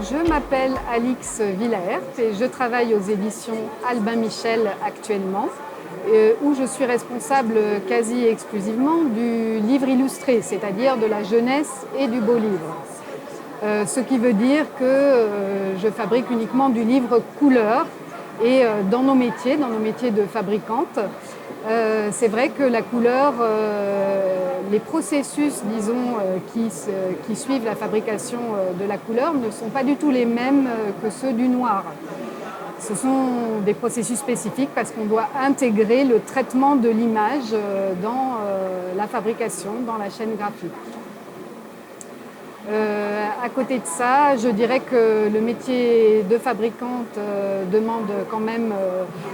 Je m'appelle Alix Villaert et je travaille aux éditions Albin Michel actuellement, où je suis responsable quasi exclusivement du livre illustré, c'est-à-dire de la jeunesse et du beau livre. Ce qui veut dire que je fabrique uniquement du livre couleur. Et dans nos métiers de fabricante, c'est vrai que la couleur, les processus, disons, qui suivent la fabrication de la couleur ne sont pas du tout les mêmes que ceux du noir. Ce sont des processus spécifiques parce qu'on doit intégrer le traitement de l'image dans la fabrication, dans la chaîne graphique. À côté de ça, je dirais que le métier de fabricante demande quand même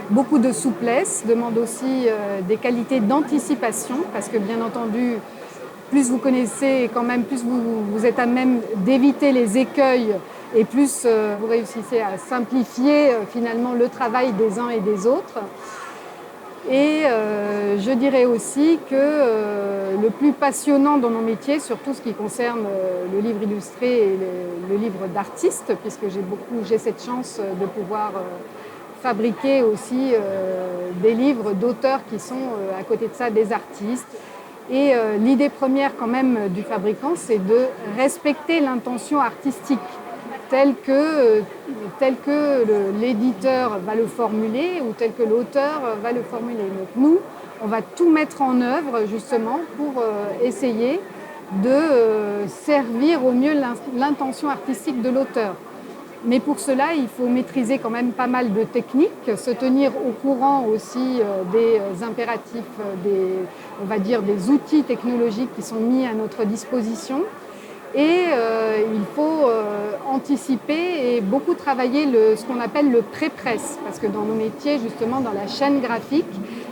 beaucoup de souplesse, demande aussi des qualités d'anticipation, parce que bien entendu, plus vous connaissez, quand même, plus vous êtes à même d'éviter les écueils et plus vous réussissez à simplifier finalement le travail des uns et des autres. Et je dirais aussi que le plus passionnant dans mon métier, surtout ce qui concerne le livre illustré et le livre d'artiste, puisque j'ai cette chance de pouvoir fabriquer aussi des livres d'auteurs qui sont à côté de ça des artistes. Et l'idée première quand même du fabricant, c'est de respecter l'intention artistique tel que l'éditeur va le formuler ou tel que l'auteur va le formuler. Donc nous, on va tout mettre en œuvre justement pour essayer de servir au mieux l'intention artistique de l'auteur. Mais pour cela, il faut maîtriser quand même pas mal de techniques, se tenir au courant aussi des impératifs, on va dire des outils technologiques qui sont mis à notre disposition. Et il faut anticiper et beaucoup travailler ce qu'on appelle le pré-presse, parce que dans nos métiers, justement, dans la chaîne graphique,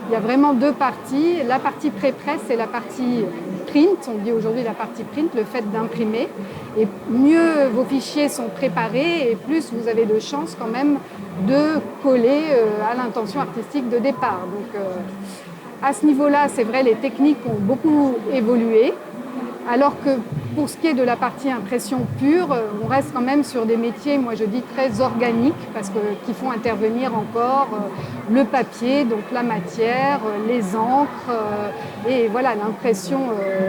il y a vraiment deux parties. La partie pré-presse et la partie print, on dit aujourd'hui la partie print, le fait d'imprimer. Et mieux vos fichiers sont préparés et plus vous avez de chances quand même de coller à l'intention artistique de départ. Donc à ce niveau-là, c'est vrai, les techniques ont beaucoup évolué. Alors que pour ce qui est de la partie impression pure, on reste quand même sur des métiers, moi je dis très organiques, parce qu'ils font intervenir encore le papier, donc la matière, les encres, et voilà l'impression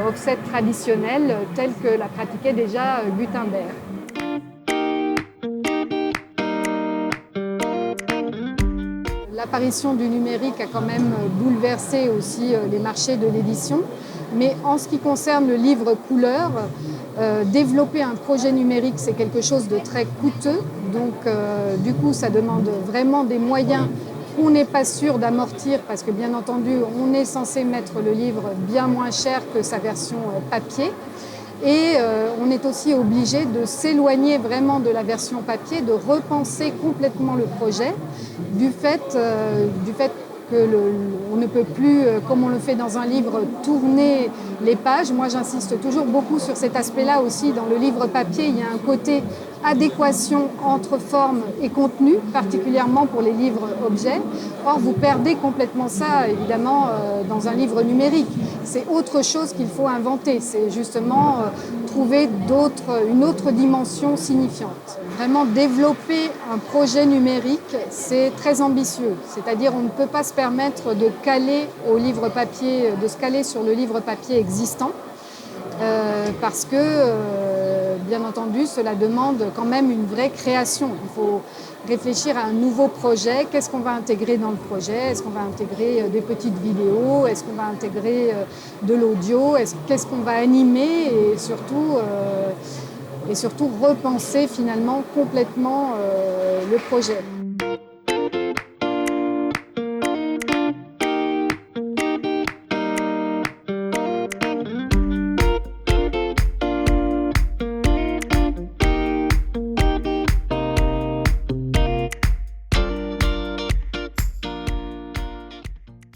offset traditionnelle telle que la pratiquait déjà Gutenberg. L'apparition du numérique a quand même bouleversé aussi les marchés de l'édition. Mais en ce qui concerne le livre couleur, développer un projet numérique, c'est quelque chose de très coûteux. Donc, du coup, ça demande vraiment des moyens qu'on n'est pas sûr d'amortir parce que, bien entendu, on est censé mettre le livre bien moins cher que sa version papier. Et on est aussi obligé de s'éloigner vraiment de la version papier, de repenser complètement le projet du fait qu'on ne peut plus, comme on le fait dans un livre, tourner les pages. Moi, j'insiste toujours beaucoup sur cet aspect-là aussi. Dans le livre papier, il y a un côté adéquation entre forme et contenu, particulièrement pour les livres objets. Or, vous perdez complètement ça, évidemment, dans un livre numérique. C'est autre chose qu'il faut inventer. C'est justement trouver une autre dimension signifiante. Vraiment développer un projet numérique, c'est très ambitieux. C'est-à-dire on ne peut pas se permettre de se caler sur le livre papier existant parce que, bien entendu, cela demande quand même une vraie création. Il faut réfléchir à un nouveau projet. Qu'est-ce qu'on va intégrer dans le projet? Est-ce qu'on va intégrer des petites vidéos? Est-ce qu'on va intégrer de l'audio? Qu'est-ce qu'on va animer? Et surtout repenser finalement complètement le projet.